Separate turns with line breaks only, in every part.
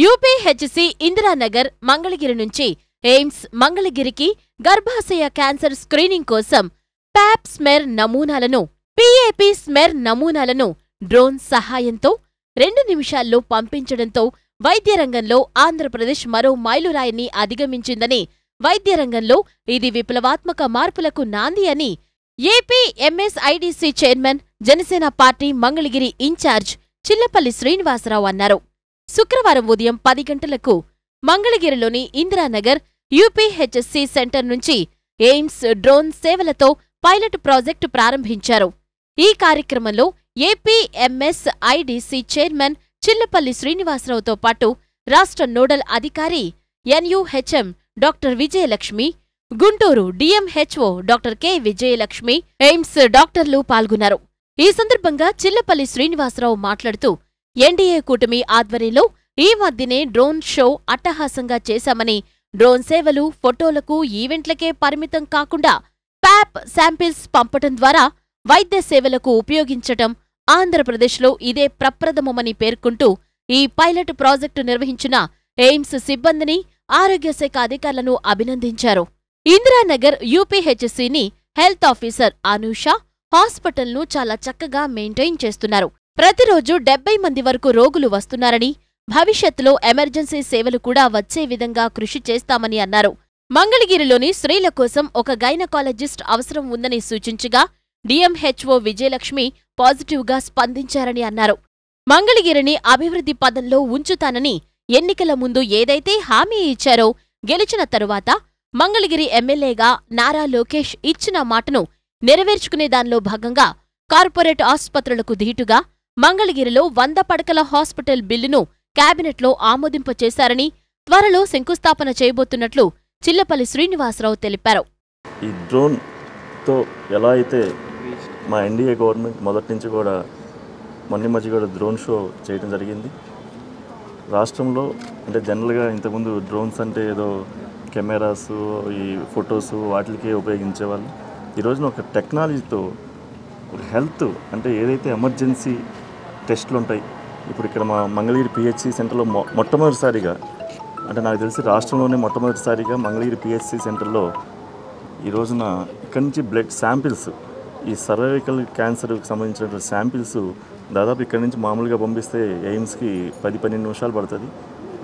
UPHC Indiranagar Mangalagiri నుంచి AIIMS మంగళగిరికి గర్భాశయ cancer screening కోసం ప్యాప్ స్మెర్ నమూనాలను పీఏపీ స్మెర్ నమూనాలను డ్రోన్ సహాయంతో 2 నిమిషాల్లో పంపించడంతో వైద్యరంగంలో ఆంధ్రప్రదేశ్ మరో మైలురాయిని అధిగమించిందని, వైద్యరంగంలో ఇది విప్లవాత్మక మార్పులకు నాంది అని AP MSIDC chairman, Janasena party Mangalagiri incharge Chillapalli Srinivasarao అన్నారు. శుక్రవారం ఉదయం 10 గంటలకు మంగళగిరిలోని ఇందిరానగర్ యూపీహెచ్సీ సెంటర్ నుంచి ఎయిమ్స్ డ్రోన్ సేవలతో పైలట్ ప్రాజెక్టు ప్రారంభించారు. ఈ కార్యక్రమంలో ఏపీ ఎంఎస్ఐడిసి చైర్మన్ చిల్లపల్లి శ్రీనివాసరావుతో పాటు రాష్ట్ర నోడల్ అధికారి NUHM doctor Vijayalakshmi, Guntur DMHO doctor K Vijayalakshmi, AIIMS డాక్టర్లు పాల్గొన్నారు. ఈ సందర్భంగా చిల్లపల్లి శ్రీనివాసరావు మాట్లాడుతూ, ఎన్డీఏ కూటమి ఆధ్వర్యంలో ఈ మధ్యనే డ్రోన్ షో అట్టహాసంగా చేశామని, డ్రోన్ సేవలు ఫోటోలకు, ఈవెంట్లకే పరిమితం కాకుండా ప్యాప్ శాంపిల్స్ పంపటం ద్వారా వైద్య సేవలకు ఉపయోగించటం ఆంధ్రప్రదేశ్లో ఇదే ప్రప్రథమమని పేర్కొంటూ, ఈ పైలట్ ప్రాజెక్టు నిర్వహించిన ఎయిమ్స్ సిబ్బందిని, ఆరోగ్యశాఖ అధికారులను అభినందించారు. ఇందిరానగర్ యూపీహెచ్సీని హెల్త్ ఆఫీసర్ అనూష హాస్పిటల్ను చాలా చక్కగా మెయింటైన్ చేస్తున్నారు. ప్రతిరోజు 70 మంది వరకు రోగులు వస్తున్నారని, భవిష్యత్తులో ఎమర్జెన్సీ సేవలు కూడా వచ్చే విధంగా కృషి చేస్తామని అన్నారు. మంగళగిరిలోని స్త్రీల కోసం ఒక గైనకాలజిస్ట్ అవసరం ఉందని సూచించగా డిఎంహెచ్ఓ విజయలక్ష్మి పాజిటివ్గా స్పందించారని అన్నారు. మంగళగిరిని అభివృద్ధి పదంలో ఉంచుతానని ఎన్నికల ముందు ఏదైతే హామీ ఇచ్చారో, గెలిచిన తరువాత మంగళగిరి ఎమ్మెల్యేగా నారా లోకేష్ ఇచ్చిన మాటను నెరవేర్చుకునే దానిలో భాగంగా కార్పొరేట్ ఆస్పత్రులకు ధీటుగా మంగళగిరిలో 100 పడకల హాస్పిటల్ బిల్లును కేబినెట్లో ఆమోదింపచేశారని, త్వరలో శంకుస్థాపన చేయబోతున్నట్లు చిల్లపల్లి శ్రీనివాసరావు తెలిపారు.
ఈ డ్రోన్తో ఎలా అయితే మా ఎన్డీఏ గవర్నమెంట్ మొదటి నుంచి కూడా మొన్న మధ్య కూడా డ్రోన్ షో చేయడం జరిగింది. రాష్ట్రంలో అంటే జనరల్గా ఇంతకుముందు డ్రోన్స్ అంటే ఏదో కెమెరాసు, ఈ ఫొటోసు వాటికే ఉపయోగించేవాళ్ళు. ఈ రోజున ఒక టెక్నాలజీతో హెల్త్ అంటే ఏదైతే ఎమర్జెన్సీ టెస్టులు ఉంటాయి, ఇప్పుడు ఇక్కడ మా మంగళగిరి పిహెచ్సి సెంటర్లో మొట్టమొదటిసారిగా అంటే నాకు తెలిసి రాష్ట్రంలోనే మొట్టమొదటిసారిగా మంగళగిరి పిహెచ్సి సెంటర్లో ఈ రోజున ఇక్కడి నుంచి బ్లడ్ శాంపిల్స్, ఈ సర్వైకల్ క్యాన్సర్కి సంబంధించిన శాంపిల్స్ దాదాపు ఇక్కడి నుంచి మామూలుగా పంపిస్తే ఎయిమ్స్కి 10-12 నిమిషాలు పడుతుంది.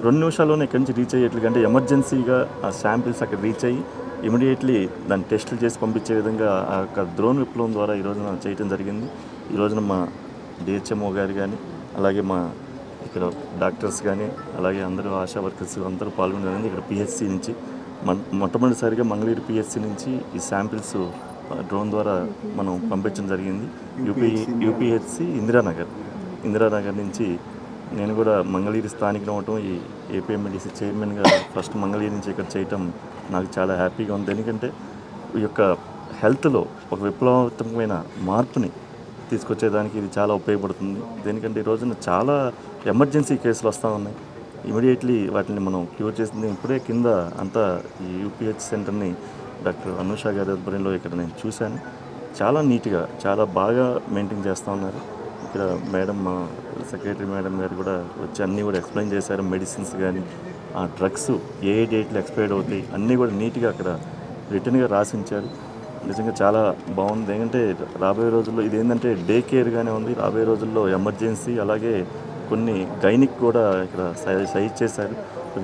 2 నిమిషాల్లోనే ఇక్కడి నుంచి రీచ్ అయ్యేట్లుగా ఎమర్జెన్సీగా ఆ శాంపిల్స్ అక్కడ రీచ్ అయ్యి ఇమీడియట్లీ దాన్ని టెస్టులు చేసి పంపించే విధంగా ఆ యొక్క డ్రోన్ విప్లవం ద్వారా ఈ రోజున చేయడం జరిగింది. ఈ రోజున మా డిహెచ్ఎంఓ గారు కానీ, అలాగే మా ఇక్కడ డాక్టర్స్ కానీ, అలాగే అందరూ ఆశా వర్కర్స్ అందరూ పాల్గొనడానికి ఇక్కడ పిహెచ్సి నుంచి మొట్టమొదటిసారిగా మంగళగిరి పిహెచ్సి నుంచి ఈ శాంపిల్స్ డ్రోన్ ద్వారా మనం పంపించడం జరిగింది. యూపీహెచ్సి ఇందిరానగర్ నుంచి నేను కూడా మంగళగిరి స్థానికులు అవ్వటం, ఈ ఏపీఎండిసి చైర్మన్గా ఫస్ట్ మంగళగిరి నుంచి ఇక్కడ చేయటం నాకు చాలా హ్యాపీగా ఉంది. ఎందుకంటే ఈ యొక్క హెల్త్లో ఒక విప్లవాత్మకమైన మార్పుని తీసుకొచ్చేదానికి ఇది చాలా ఉపయోగపడుతుంది. దేనికంటే ఈ రోజున చాలా ఎమర్జెన్సీ కేసులు వస్తూ ఉన్నాయి. ఇమీడియట్లీ వాటిని మనం క్యూర్ చేసింది. ఇప్పుడే కింద అంతా ఈ యూపీహెచ్ సెంటర్ని డాక్టర్ అనూష గారి ఆధ్వర్యంలో ఇక్కడ నేను చూశాను. చాలా నీట్గా, చాలా బాగా మెయింటైన్ చేస్తూ ఉన్నారు. ఇక్కడ మేడం, మా సెక్రటరీ మేడం గారు కూడా వచ్చి అన్నీ కూడా ఎక్స్ప్లెయిన్ చేశారు. మెడిసిన్స్ కానీ, ఆ డ్రగ్స్ ఏ డేట్లు ఎక్స్పైర్డ్ అవుతాయి అన్నీ కూడా నీట్గా అక్కడ రిటర్న్గా రాసించారు. నిజంగా చాలా బాగుంది. ఎందుకంటే రాబోయే రోజుల్లో ఇదేంటంటే డే కేర్గానే ఉంది. రాబోయే రోజుల్లో ఎమర్జెన్సీ, అలాగే కొన్ని గైనిక్ కూడా ఇక్కడ సైజ్ చేశారు.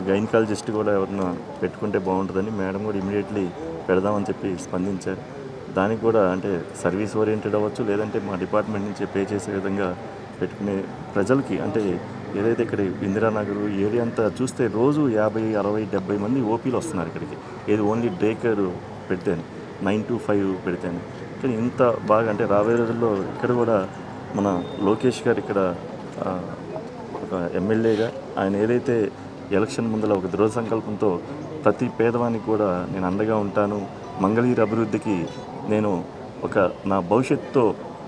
గైనకాలజిస్ట్ కూడా ఎవరన్నా పెట్టుకుంటే బాగుంటుందని మేడం కూడా ఇమీడియట్లీ పెడదామని చెప్పి స్పందించారు. దానికి కూడా అంటే సర్వీస్ ఓరియంటెడ్ అవ్వచ్చు, లేదంటే మా డిపార్ట్మెంట్ నుంచి పే చేసే విధంగా పెట్టుకునే ప్రజలకి అంటే ఏదైతే ఇక్కడ ఇందిరానగర్ ఏరియా అంతా చూస్తే రోజు 50, 60, 70 మంది ఓపీలు వస్తున్నారు ఇక్కడికి. ఏది ఓన్లీ డే కేర్ పెడితేనే 9 to 5 పెడితేనే. కానీ ఇంత బాగా అంటే రాబోయే రోజుల్లో ఇక్కడ కూడా మన లోకేష్ గారు ఇక్కడ ఒక ఎమ్మెల్యేగా ఆయన ఏదైతే ఎలక్షన్ ముందర ఒక దృఢ సంకల్పంతో ప్రతి పేదవానికి కూడా నేను అండగా ఉంటాను, మంగళగిరి అభివృద్ధికి నేను ఒక నా భవిష్యత్తుతో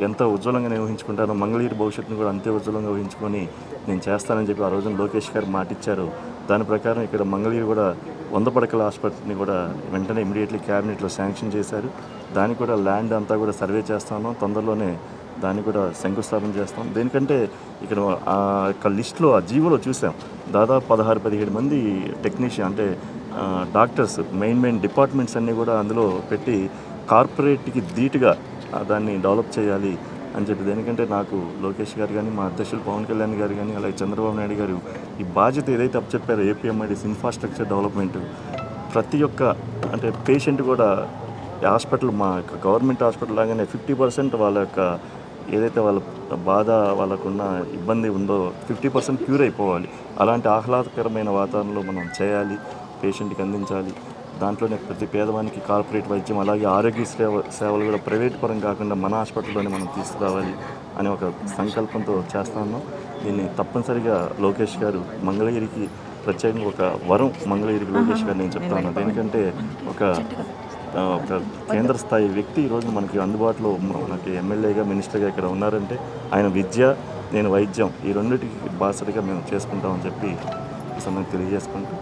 ఎంత ఉజ్వలంగా నేను ఊహించుకుంటానో మంగళగిరి భవిష్యత్తును కూడా అంతే ఉజ్వలంగా ఊహించుకొని నేను చేస్తానని చెప్పి ఆ రోజున లోకేష్ గారు మాటిచ్చారు. దాని ప్రకారం ఇక్కడ మంగళగిరి కూడా 100 పడకల ఆసుపత్రిని కూడా వెంటనే ఇమీడియట్లీ క్యాబినెట్లో శాంక్షన్ చేశారు. దానికి కూడా ల్యాండ్ అంతా కూడా సర్వే చేస్తాను. తొందరలోనే దాన్ని కూడా శంకుస్థాపన చేస్తాం. దేనికంటే ఇక్కడ ఆ యొక్క లిస్టులో ఆ జీవోలో చూసాం, దాదాపు 16-17 మంది టెక్నీషియన్ అంటే డాక్టర్స్ మెయిన్ డిపార్ట్మెంట్స్ అన్నీ కూడా అందులో పెట్టి కార్పొరేట్కి ధీటుగా దాన్ని డెవలప్ చేయాలి అని చెప్పి. దేనికంటే నాకు లోకేష్ గారు కానీ, మా అధ్యక్షులు పవన్ కళ్యాణ్ గారు కానీ, అలాగే చంద్రబాబు నాయుడు గారు ఈ బాధ్యత ఏదైతే అప్పచెప్పారో ఏపీఎంఐడిస్ ఇన్ఫ్రాస్ట్రక్చర్ డెవలప్మెంట్, ప్రతి ఒక్క అంటే పేషెంట్ కూడా హాస్పిటల్ మా యొక్క గవర్నమెంట్ హాస్పిటల్ లాగానే 50% వాళ్ళ యొక్క ఏదైతే వాళ్ళ బాధ వాళ్ళకున్న ఇబ్బంది ఉందో 50% క్యూర్ అయిపోవాలి. అలాంటి ఆహ్లాదకరమైన వాతావరణంలో మనం చేయాలి, పేషెంట్కి అందించాలి. దాంట్లోనే ప్రతి పేదవానికి కార్పొరేట్ వైద్యం, అలాగే ఆరోగ్య సేవలు కూడా ప్రైవేట్ పరం కాకుండా మన హాస్పిటల్లోనే మనం తీసుకురావాలి అనే ఒక సంకల్పంతో చేస్తాను. దీన్ని తప్పనిసరిగా లోకేష్ గారు మంగళగిరికి ప్రత్యేకంగా ఒక వరం మంగళగిరికి లోకేష్ గారు నేను చెప్తాను. దేనికంటే ఒక కేంద్ర స్థాయి వ్యక్తి ఈరోజు మనకి అందుబాటులో మనకి ఎమ్మెల్యేగా మినిస్టర్గా ఇక్కడ ఉన్నారంటే ఆయన విద్య, నేను వైద్యం ఈ రెండింటికి బాసరిగా మేము చేసుకుంటామని చెప్పి ఈ సమయం తెలియజేసుకుంటూ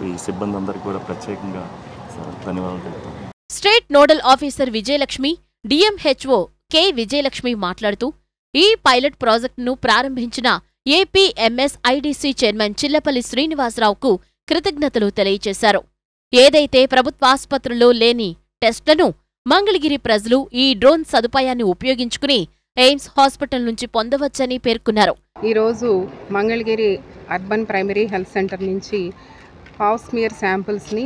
ఈ సిబ్బంది అందరికీ కూడా ప్రత్యేకంగా ధన్యవాదాలు చెప్తాం.
State nodal officer Vijayalakshmi, DMHO K Vijayalakshmi మాట్లాడుతూ ఈ పైలట్ ప్రాజెక్టును ప్రారంభించిన ఏపీఎంఎస్ఐడిసి చైర్మన్ చిల్లపల్లి శ్రీనివాసరావుకు కృతజ్ఞతలు తెలియజేశారు. ఏదైతే ప్రభుత్వాసుపత్రుల్లో లేని టెస్టులను మంగళగిరి ప్రజలు ఈ డ్రోన్ సదుపాయాన్ని ఉపయోగించుకుని ఎయిమ్స్ హాస్పిటల్ నుంచి పొందవచ్చని పేర్కొన్నారు.
ఈరోజు Mangalagiri urban primary health centre నుంచి పాప్స్మియర్ శాంపిల్స్ని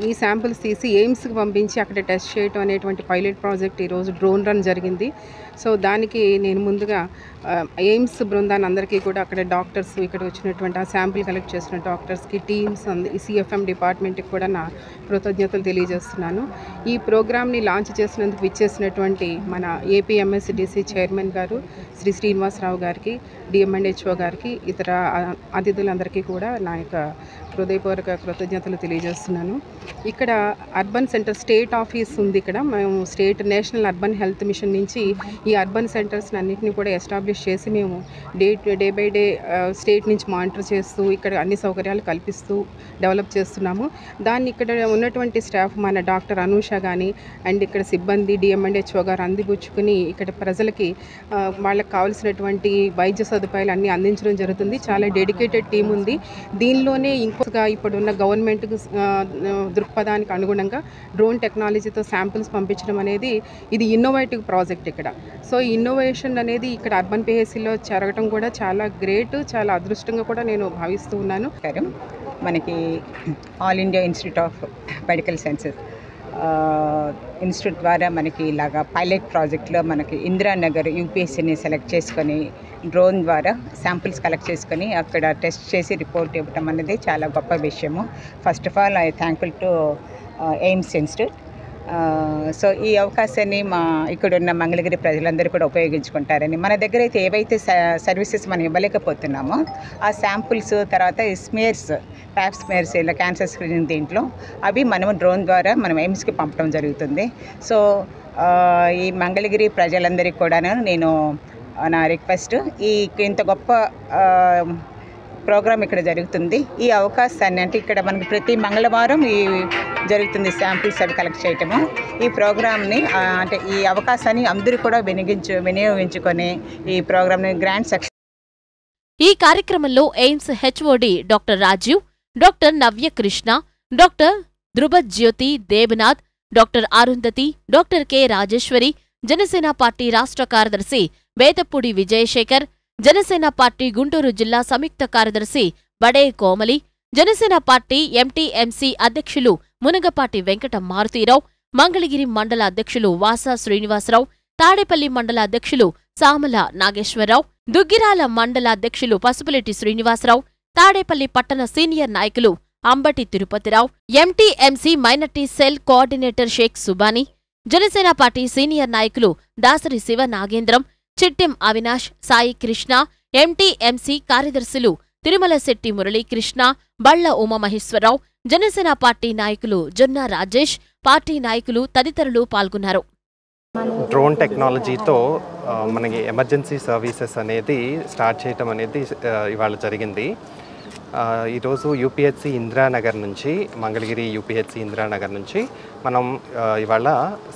ఈ శాంపిల్స్ తీసి ఎయిమ్స్కి పంపించి అక్కడ టెస్ట్ చేయటం అనేటువంటి పైలట్ ప్రాజెక్ట్ ఈరోజు డ్రోన్ రన్ జరిగింది. సో దానికి నేను ముందుగా ఎయిమ్స్ బృందాన్ని అందరికీ కూడా అక్కడ డాక్టర్స్, ఇక్కడ వచ్చినటువంటి ఆ శాంపిల్ కలెక్ట్ చేసిన డాక్టర్స్కి, టీమ్స్, ఈ సిఎఫ్ఎం డిపార్ట్మెంట్కి కూడా నా కృతజ్ఞతలు తెలియజేస్తున్నాను. ఈ ప్రోగ్రామ్ని లాంచ్ చేసినందుకు ఇచ్చేసినటువంటి మన ఏపీఎంఎస్డిసి చైర్మన్ గారు శ్రీ శ్రీనివాసరావు గారికి, డిఎంఎండ్హెచ్ఓ గారికి, ఇతర అతిథులందరికీ కూడా నా యొక్క హృదయపూర్వక కృతజ్ఞతలు తెలియజేస్తున్నాను. ఇక్కడ అర్బన్ సెంటర్ స్టేట్ ఆఫీస్ ఉంది. ఇక్కడ మేము state national urban health machine నుంచి ఈ అర్బన్ సెంటర్స్ అన్నింటినీ కూడా ఎస్టాబ్లిష్ చేసి మేము డే బై డే స్టేట్ నుంచి మానిటర్ చేస్తూ ఇక్కడ అన్ని సౌకర్యాలు కల్పిస్తూ డెవలప్ చేస్తున్నాము. దాన్ని ఇక్కడ ఉన్నటువంటి స్టాఫ్ మన డాక్టర్ అనూష కానీ అండ్ ఇక్కడ సిబ్బంది డిఎంఎండ్హెచ్ఓ గారు అందిపుచ్చుకుని ఇక్కడ ప్రజలకి వాళ్ళకి కావాల్సినటువంటి వైద్య సదుపాయాలు అన్నీ అందించడం జరుగుతుంది. చాలా డెడికేటెడ్ టీం ఉంది. దీనిలోనే ఇంకొకగా ఇప్పుడున్న గవర్నమెంట్ దృక్పథానికి అనుగుణంగా డ్రోన్ టెక్నాలజీతో శాంపిల్స్ పంపించడం అనేది ఇది ఇన్నోవేటివ్ ప్రాజెక్ట్ ఇక్కడ. సో ఈ ఇన్నోవేషన్ అనేది ఇక్కడ అర్బన్ పిహెచ్సిలో జరగడం కూడా చాలా గ్రేట్, చాలా అదృష్టంగా కూడా నేను భావిస్తూ ఉన్నాను.
మనకి all India institute of medical sciences institute ద్వారా మనకి ఇలాగా పైలట్ ప్రాజెక్ట్లో మనకి ఇందిరానగర్ యూపీఎస్సీని సెలెక్ట్ చేసుకొని డ్రోన్ ద్వారా శాంపిల్స్ కలెక్ట్ చేసుకొని అక్కడ టెస్ట్ చేసి రిపోర్ట్ ఇవ్వటం అనేది చాలా గొప్ప విషయము. First of all I thankful to AIIMS institute. So ఈ అవకాశాన్ని ఇక్కడున్న మంగళగిరి ప్రజలందరూ కూడా ఉపయోగించుకుంటారని, మన దగ్గర అయితే ఏవైతే సర్వీసెస్ మనం ఇవ్వలేకపోతున్నామో ఆ శాంపుల్స్, తర్వాత ప్యాప్ స్మియర్స్, ఇలా క్యాన్సర్ స్క్రీనింగ్ దీంట్లో అవి మనము డ్రోన్ ద్వారా మనం ఎయిమ్స్కి పంపడం జరుగుతుంది. సో ఈ మంగళగిరి ప్రజలందరికీ కూడాను నేను నా రిక్వెస్ట్, ఇంత గొప్ప ప్రోగ్రామ్ ఇక్కడ జరుగుతుంది. ఈ అవకాశాన్ని అంటే ఇక్కడ మనకి ప్రతి మంగళవారం జరుగుతుంది శాంపిల్స్ అవి కలెక్ట్ చేయటము. ఈ ప్రోగ్రామ్ని అంటే ఈ అవకాశాన్ని అందరూ కూడా వినియోగించుకొని ఈ ప్రోగ్రామ్ని గ్రాండ్ సక్సెస్.
ఈ కార్యక్రమంలో AIIMS HOD doctor Rajeev, doctor Navyakrishna, doctor Dhruvajyothi Debnath, doctor Arundhati, doctor K Rajeswari, Janasena party రాష్ట్ర కార్యదర్శి బేతపూడి విజయశేఖర్, జనసేన పార్టీ గుంటూరు జిల్లా సంయుక్త కార్యదర్శి బడే కోమలి, జనసేన పార్టీ ఎంటీఎంసీ అధ్యక్షులు మునగపాటి వెంకట మారుతీరావు, మంగళగిరి మండల అధ్యక్షులు వాసా శ్రీనివాసరావు, తాడేపల్లి మండల అధ్యక్షులు సామల నాగేశ్వరరావు, దుగ్గిరాల మండల అధ్యక్షులు పసుపులెట్టి శ్రీనివాసరావు, తాడేపల్లి పట్టణ సీనియర్ నాయకులు Ambati Tirupathirao, MTMC minority cell coordinator Shaik Subhani, Janasena party senior నాయకులు దాసరి శివ నాగేంద్రం, చిట్టెం అవినాష్, సాయి కృష్ణ, ఎంటీఎంసీ కార్యదర్శులు తిరుమలశెట్టి మురళీకృష్ణ, బళ్ల ఉమామహేశ్వరరావు, జనసేన పార్టీ నాయకులు జొన్న రాజేష్, పార్టీ నాయకులు తదితరులు పాల్గొన్నారు.
డ్రోన్ టెక్నాలజీతో మనకి ఎమర్జెన్సీ సర్వీసెస్ అనేది స్టార్ట్ చేయటం అనేది ఇవాళ జరిగింది. ఈరోజు యూపీహెచ్సి ఇందిరానగర్ నుంచి, మంగళగిరి యూపీహెచ్సి ఇందిరానగర్ నుంచి మనం ఇవాళ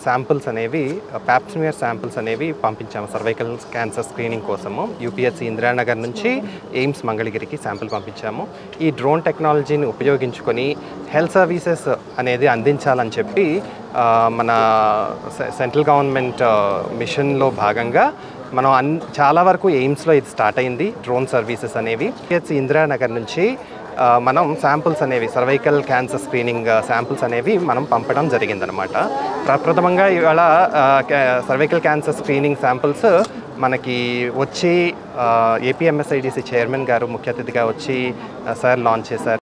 శాంపుల్స్ అనేవి, ప్యాప్స్మియర్ శాంపుల్స్ అనేవి పంపించాము సర్వైకల్ క్యాన్సర్ స్క్రీనింగ్ కోసము. యూపీహెచ్సి ఇందిరానగర్ నుంచి ఎయిమ్స్ మంగళగిరికి శాంపుల్ పంపించాము. ఈ డ్రోన్ టెక్నాలజీని ఉపయోగించుకొని హెల్త్ సర్వీసెస్ అనేది అందించాలని చెప్పి మన సెంట్రల్ గవర్నమెంట్ మిషన్లో భాగంగా మనం చాలా వరకు ఎయిమ్స్లో ఇది స్టార్ట్ అయింది, డ్రోన్ సర్వీసెస్ అనేవి. యూపీహెచ్సి ఇందిరానగర్ నుంచి మనం శాంపుల్స్ అనేవి, సర్వైకల్ క్యాన్సర్ స్క్రీనింగ్ శాంపుల్స్ అనేవి మనం పంపడం జరిగిందనమాట. ప్రప్రథమంగా ఇవాళ సర్వైకల్ క్యాన్సర్ స్క్రీనింగ్ శాంపుల్స్ మనకి వచ్చి ఏపీఎంఎస్ఐడిసి చైర్మన్ గారు ముఖ్య అతిథిగా వచ్చి సార్ లాంచ్ చేశారు.